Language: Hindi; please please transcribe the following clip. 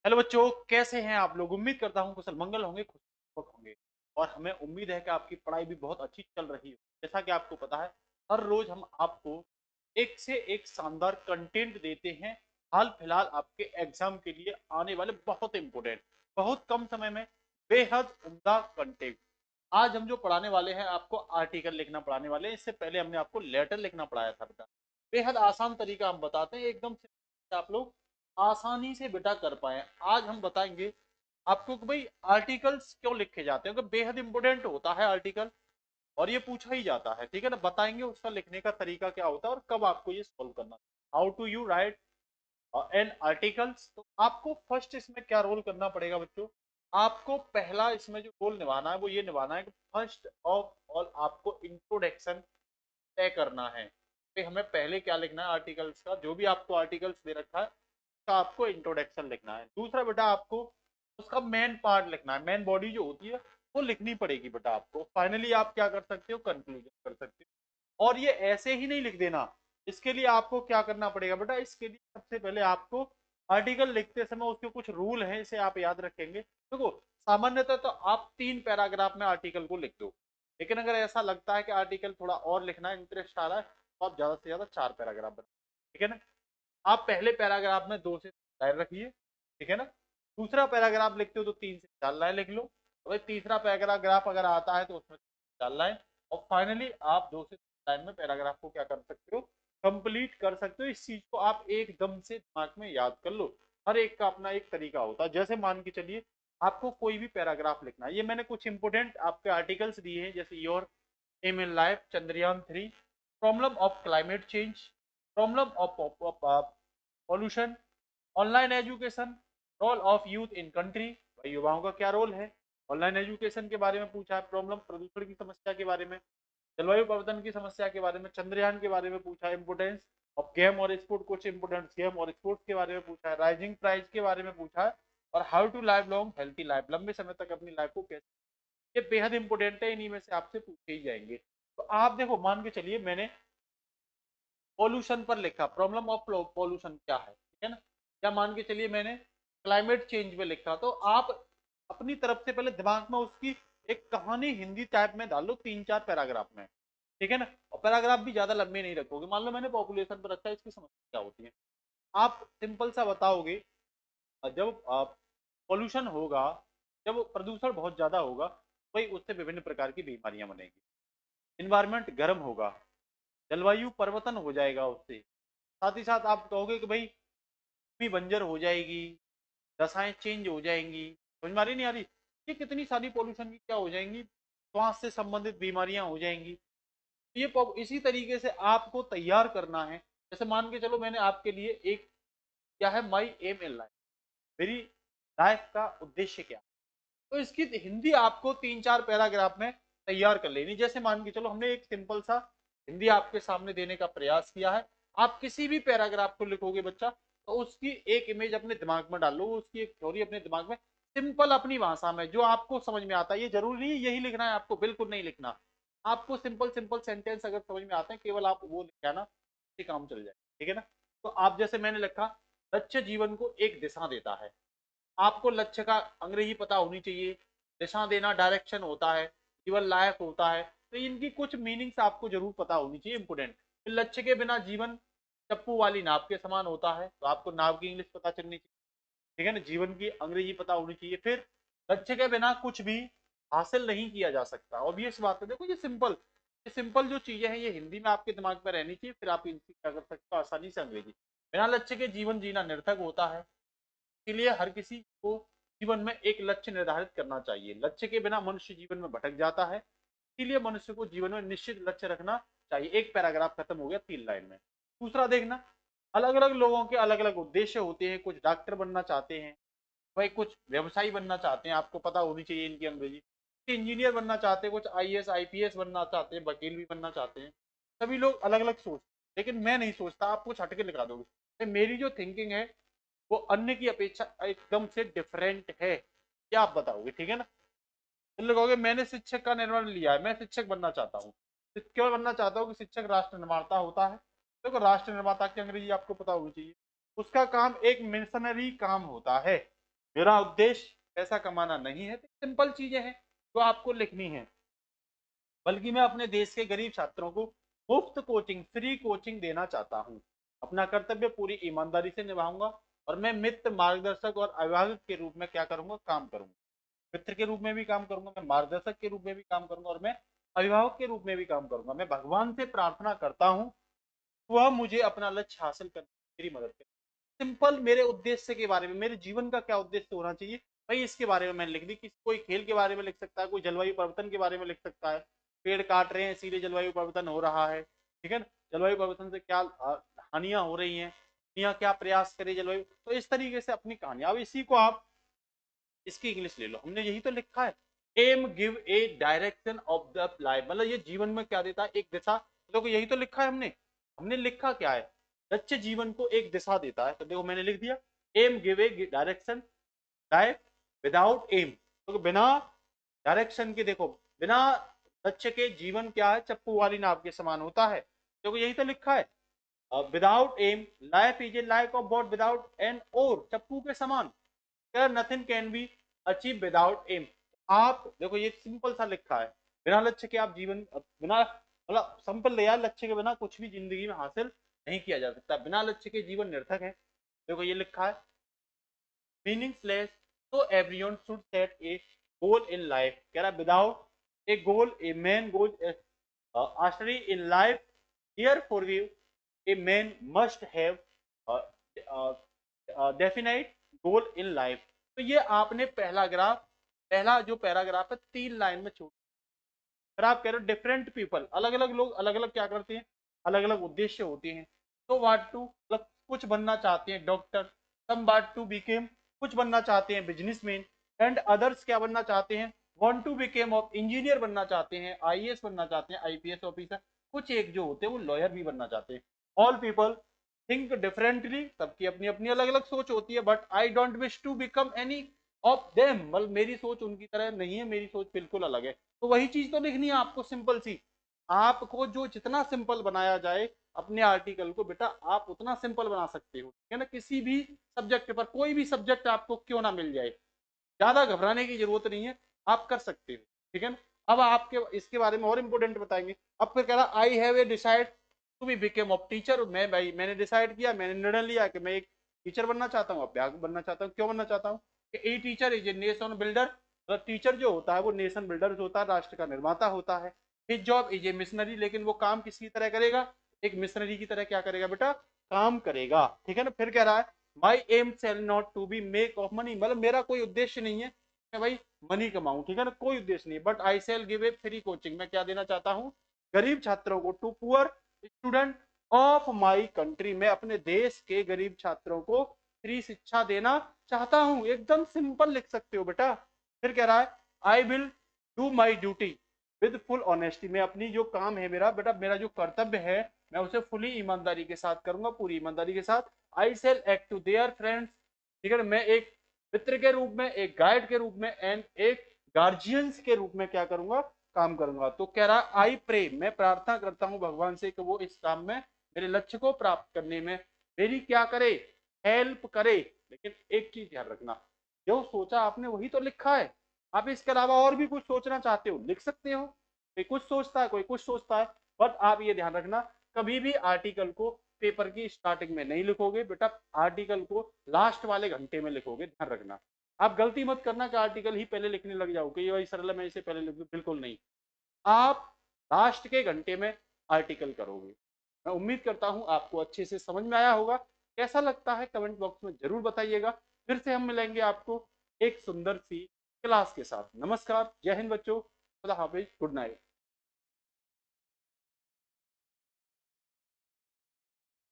हेलो बच्चों, कैसे हैं आप लोग। उम्मीद करता हूं कुशल मंगल होंगे, खुश होंगे। और हमें उम्मीद है कि आपकी पढ़ाई भी बहुत अच्छी चल रही हो। जैसा कि आपको पता है, हर रोज हम आपको एक से एक शानदार कंटेंट देते हैं। हाल फिलहाल आपके एग्जाम के लिए आने वाले बहुत इंपोर्टेंट, बहुत कम समय में बेहद उम्दा कंटेंट। आज हम जो पढ़ाने वाले हैं, आपको आर्टिकल लिखना पढ़ाने वाले हैं। इससे पहले हमने आपको लेटर लिखना पढ़ाया था बेटा। बेहद आसान तरीका हम बताते हैं, एकदम से आप लोग आसानी से बेटा कर पाए। आज हम बताएंगे आपको कि भाई आर्टिकल्स क्यों लिखे जाते हैं, क्योंकि बेहद इंपोर्टेंट होता है आर्टिकल और ये पूछा ही जाता है। ठीक है ना, बताएंगे उसका लिखने का तरीका क्या होता है और कब आपको ये सॉल्व करना। How to you write an articles. तो आपको फर्स्ट इसमें क्या रोल करना पड़ेगा बच्चों। आपको पहला इसमें जो रोल निभाना है वो ये निभाना है कि फर्स्ट ऑफ ऑल आपको इंट्रोडक्शन तय करना है कि हमें पहले क्या लिखना है आर्टिकल्स का। जो भी आपको आर्टिकल्स दे रखा है उसका आपको इंट्रोडक्शन लिखना है। दूसरा बेटा आपको उसका मेन पार्ट लिखना है, मेन बॉडी जो होती है वो लिखनी पड़ेगी बेटा आपको। फाइनली आप क्या कर सकते हो, कंक्लूजन कर सकते हो। और ये ऐसे ही नहीं लिख देना, इसके लिए आपको क्या करना पड़ेगा बेटा। इसके लिए सबसे पहले आपको आर्टिकल लिखते समय उसके कुछ रूल हैं, इसे आप याद रखेंगे। देखो, सामान्यतः तो आप 3 पैराग्राफ में आर्टिकल को लिख दो, लेकिन अगर ऐसा लगता है कि आर्टिकल थोड़ा और लिखना है, इंटरेस्ट आ रहा है, तो आप ज्यादा से ज्यादा 4 पैराग्राफ बनाओ। ठीक है ना। आप पहले पैराग्राफ में 2 से 3 लाइन रखिए। ठीक है ना। दूसरा पैराग्राफ लिखते हो तो 3 से 4 लाइन लिख लो। तो भाई तीसरा पैराग्राफ अगर आता है तो उसमें 4 लाइन। और फाइनली आप 2 से 3 लाइन में पैराग्राफ को क्या कर सकते हो, कंप्लीट कर सकते हो। इस चीज को आप एकदम से दिमाग में याद कर लो। हर एक का अपना एक तरीका होता है। जैसे मान के चलिए आपको कोई भी पैराग्राफ लिखना है, ये मैंने कुछ इंपोर्टेंट आपके आर्टिकल्स दिए हैं, जैसे your aim in life, Chandrayaan 3, problem of climate change, problem of pollution, online education, role of youth in country, भाई युवाओं का क्या रोल है। ऑनलाइन एजुकेशन के बारे में पूछा है, प्रॉब्लम प्रदूषण की समस्या के बारे में, जलवायु परिवर्तन की समस्या के बारे में, चंद्रयान के बारे में पूछा है, इंपोर्टेंस ऑफ गेम और स्पोर्ट, कुछ इंपोर्टेंस गेम और स्पोर्ट्स के बारे में पूछा है, राइजिंग प्राइस के बारे में पूछा है, और how to live long healthy life, लंबे समय तक अपनी लाइफ को कैसे। ये बेहद इंपोर्टेंट है, इन्हीं में से आपसे पूछे ही जाएंगे। तो आप देखो, मान के चलिए मैंने पॉल्यूशन पर लिखा, प्रॉब्लम ऑफ पॉल्यूशन क्या है, ठीक है ना। या मान के चलिए मैंने क्लाइमेट चेंज पे लिखा, तो आप अपनी तरफ से पहले दिमाग में उसकी एक कहानी हिंदी टाइप में डाल लो, 3-4 पैराग्राफ में। ठीक है ना। और पैराग्राफ भी ज्यादा लंबे नहीं रखोगे। मान लो मैंने पॉपुलेशन पर रखा है, इसकी समस्या क्या होती है, आप सिंपल सा बताओगे। जब पॉल्यूशन होगा, जब प्रदूषण बहुत ज्यादा होगा, वही उससे विभिन्न प्रकार की बीमारियां बनेगी। इन्वायरमेंट गर्म होगा, जलवायु परिवर्तन हो जाएगा उससे। साथ ही साथ आप कहोगे कि भाई भूमि बंजर हो जाएगी, रसायन चेंज हो जाएंगी। समझ में आ रही नहीं आ रही। ये कितनी सारी पॉल्यूशन की क्या हो जाएंगी, श्वास से संबंधित बीमारियां हो जाएंगी। तो ये इसी तरीके से आपको तैयार करना है। जैसे मान के चलो मैंने आपके लिए एक, क्या है माई एम इन लाइफ, मेरी लाइफ का उद्देश्य क्या, तो इसकी हिंदी आपको 3-4 पैराग्राफ में तैयार कर लेनी। जैसे मान के चलो हमने एक सिंपल सा हिंदी आपके सामने देने का प्रयास किया है। आप किसी भी पैराग्राफ को लिखोगे बच्चा, तो उसकी एक इमेज अपने दिमाग में डालो, उसकी एक थ्योरी अपने दिमाग में, सिंपल अपनी भाषा में जो आपको समझ में आता है। ये जरूरी नहीं यही लिखना है आपको, बिल्कुल नहीं लिखना। आपको सिंपल सिंपल सेंटेंस अगर समझ में आते हैं, केवल आप वो लिख आना, काम चल जाए। ठीक है ना। तो आप जैसे मैंने लिखा, लक्ष्य जीवन को एक दिशा देता है। आपको लक्ष्य का अंग्रेजी पता होनी चाहिए। दिशा देना डायरेक्शन होता है, जीवन लायक होता है। तो इनकी कुछ मीनिंग्स आपको जरूर पता होनी चाहिए, इंपोर्टेंट। लक्ष्य के बिना जीवन चप्पू वाली नाव के समान होता है, तो आपको नाव की इंग्लिश पता चलनी चाहिए। ठीक है ना। जीवन की अंग्रेजी पता होनी चाहिए। फिर लक्ष्य के बिना कुछ भी हासिल नहीं किया जा सकता। ऑब्वियस बात है। देखो ये सिंपल जो चीजें हैं, ये हिंदी में आपके दिमाग में रहनी चाहिए, फिर आप इनकी क्या कर सकते हो, आसानी से अंग्रेजी। बिना लक्ष्य के जीवन जीना निर्थक होता है। इसलिए हर किसी को जीवन में एक लक्ष्य निर्धारित करना चाहिए। लक्ष्य के बिना मनुष्य जीवन में भटक जाता है। इसीलिए मनुष्य को जीवन में निश्चित लक्ष्य रखना चाहिए। एक पैराग्राफ खत्म हो गया 3 लाइन में। दूसरा देखना, अलग अलग लोगों के अलग अलग उद्देश्य होते हैं। कुछ डॉक्टर बनना चाहते हैं, भाई कुछ व्यवसायी बनना चाहते हैं, आपको पता होनी चाहिए इनकी अंग्रेजी। इंजीनियर बनना चाहते हैं, कुछ आईएएस आईपीएस बनना चाहते हैं, वकील भी बनना चाहते हैं। सभी लोग अलग अलग सोचते हैं, लेकिन मैं नहीं सोचता। आप कुछ हटके लिखा दोगे। मेरी जो थिंकिंग है वो अन्य की अपेक्षा एकदम से डिफरेंट है। क्या आप बताओगे, ठीक है ना। तुम लोग कहोगे मैंने शिक्षक का निर्णय लिया है, मैं शिक्षक बनना चाहता हूँ। क्यों बनना चाहता हूँ कि शिक्षक राष्ट्र निर्माता होता है। देखो, राष्ट्र निर्माता की अंग्रेजी आपको पता होनी चाहिए। उसका काम एक मिशनरी काम होता है। मेरा उद्देश्य पैसा कमाना नहीं है, तो सिंपल चीजें हैं जो आपको लिखनी है, बल्कि मैं अपने देश के गरीब छात्रों को मुफ्त कोचिंग, फ्री कोचिंग देना चाहता हूँ। अपना कर्तव्य पूरी ईमानदारी से निभाऊंगा और मैं मित्र, मार्गदर्शक और अभिभावक के रूप में क्या करूंगा, काम करूंगा। मित्र के रूप में भी काम करूंगा, मैं मार्गदर्शक के रूप में भी काम करूंगा और मैं अभिभावक के रूप में भी काम करूंगा। मैं भगवान से प्रार्थना करता हूँ वह मुझे अपना लक्ष्य हासिल करने में मेरी मदद करे। सिंपल मेरे उद्देश्य के बारे में, मेरे जीवन का क्या उद्देश्य होना चाहिए भाई, इसके बारे में मैंने लिख दी। कोई खेल के बारे में लिख सकता है, कोई जलवायु परिवर्तन के बारे में लिख सकता है, पेड़ काट रहे हैं इसीलिए जलवायु परिवर्तन हो रहा है, ठीक है ना, जलवायु परिवर्तन से क्या हानियां हो रही हैं, दुनिया क्या प्रयास करे जलवायु, तो इस तरीके से अपनी कहानी। अब इसी को आप इसकी इंग्लिश ले लो, हमने यही तो लिखा है, aim give a direction of the life, मतलब ये जीवन में क्या देता है, एक दिशा। देखो यही तो लिखा है हमने, हमने लिखा क्या है, लक्ष्य जीवन को एक दिशा देता है। तो देखो मैंने लिख दिया, aim give a direction life without aim, तो बिना डायरेक्शन के, देखो बिना लक्ष्य के जीवन क्या है, चप्पू वाली नाव के समान होता है। देखो यही तो लिखा है, without aim life is a like of boat without an oar, चप्पू के समान, nothing can be achieve without aim. आप देखो ये सिंपल सा लिखा है, बिना लक्ष्य के आप जीवन, बिना मतलब सिंपल यार, लक्ष्य के बिना कुछ भी जिंदगी में हासिल नहीं किया जा सकता, बिना लक्ष्य के जीवन निर्थक है। देखो ये लिखा है, meaningless, so everyone should set a goal in life, कह रहा without a goal a man goes astray in life, therefore a man must have a, definite goal in life। तो ये आपने पहला ग्राफ, पहला जो पैराग्राफ है 3 लाइन में छोड़, फिर आप कह रहे हो डिफरेंट पीपल, अलग अलग लोग अलग अलग क्या करते हैं, अलग अलग उद्देश्य होते हैं। तो वाट टू मतलब कुछ बनना चाहते हैं doctor, some want to become कुछ बनना चाहते हैं बिजनेसमैन, एंड अदर्स क्या बनना चाहते हैं, want to become of engineer बनना चाहते हैं, आईएएस बनना चाहते हैं, आईपीएस ऑफिसर, कुछ एक जो होते हैं वो लॉयर भी बनना चाहते हैं। ऑल पीपल थिंक डिफरेंटली, सबकी अपनी अपनी अलग अलग सोच होती है, but I don't wish to become any of them, मतलब मेरी सोच उनकी तरह नहीं है, मेरी सोच बिल्कुल अलग है। तो वही चीज तो लिखनी है आपको, सिंपल सी, आपको जो जितना सिंपल बनाया जाए अपने आर्टिकल को बेटा, आप उतना सिंपल बना सकते हो, ठीक है ना, किसी भी सब्जेक्ट पर, कोई भी सब्जेक्ट आपको क्यों ना मिल जाए, ज्यादा घबराने की जरूरत नहीं है, आप कर सकते हो, ठीक है ना। अब आपके इसके बारे में और इंपोर्टेंट बताएंगे। अब फिर कह रहा I have a decide to be become of teacher, मैं भाई मैंने डिसाइड किया, मैंने निर्णय लिया कि मैं एक टीचर बनना चाहता हूँ, अध्यापक बनना चाहता हूँ। क्यों बनना चाहता हूँ कि a teacher is a nation builder, मतलब टीचर जो होता है वो नेशन बिल्डर होता है, राष्ट्र का निर्माता होता है। His job is a missionary, लेकिन वो काम किसकी तरह करेगा, एक मिशनरी की तरह क्या करेगा बेटा, काम करेगा, ठीक है ना। फिर कह रहा है my aim shall not to be make of money, मतलब मेरा कोई उद्देश्य नहीं है मैं भाई मनी कमाऊं, ठीक है ना, कोई उद्देश्य नहीं, but I shall give a free coaching, मैं क्या देना चाहता हूँ गरीब छात्रों को, to poor student of my country, मैं अपने देश के गरीब छात्रों को फ्री शिक्षा देना चाहता हूं। एकदम सिंपल लिख सकते हो बेटा। फिर कह रहा है I will do my duty with full honesty, मैं अपनी जो काम है मेरा बेटा, मेरा जो कर्तव्य है मैं उसे फुली ईमानदारी के साथ करूंगा, पूरी ईमानदारी के साथ। I shall act to their friends, ठीक है ना, मैं एक मित्र के रूप में, एक गाइड के रूप में, एंड एक गार्जियंस के रूप में क्या करूंगा, काम करूंगा। तो कह रहा आई प्रे, मैं प्रार्थना करता हूं भगवान से कि वो इस काम में, मेरे लक्ष्य को प्राप्त करने में मेरी क्या करे, हेल्प करे। लेकिन एक चीज ध्यान रखना, जो सोचा आपने वही तो लिखा है, आप इसके अलावा और भी कुछ सोचना चाहते हो लिख सकते हो, कोई कुछ सोचता है, कोई कुछ सोचता है, बट आप ये ध्यान रखना कभी भी आर्टिकल को पेपर की स्टार्टिंग में नहीं लिखोगे बेटा, आर्टिकल को लास्ट वाले घंटे में लिखोगे, ध्यान रखना। आप गलती मत करना कि आर्टिकल ही पहले लिखने लग जाओगे, ये वही सरल है मैं इसे पहले लिख दूं, बिल्कुल नहीं, आप लास्ट के घंटे में आर्टिकल करोगे। मैं उम्मीद करता हूं आपको अच्छे से समझ में आया होगा, कैसा लगता है कमेंट बॉक्स में जरूर बताइएगा। फिर से हम मिलेंगे आपको एक सुंदर सी क्लास के साथ। नमस्कार, जय हिंद बच्चों, खुदा हाफिज, गुड नाइट।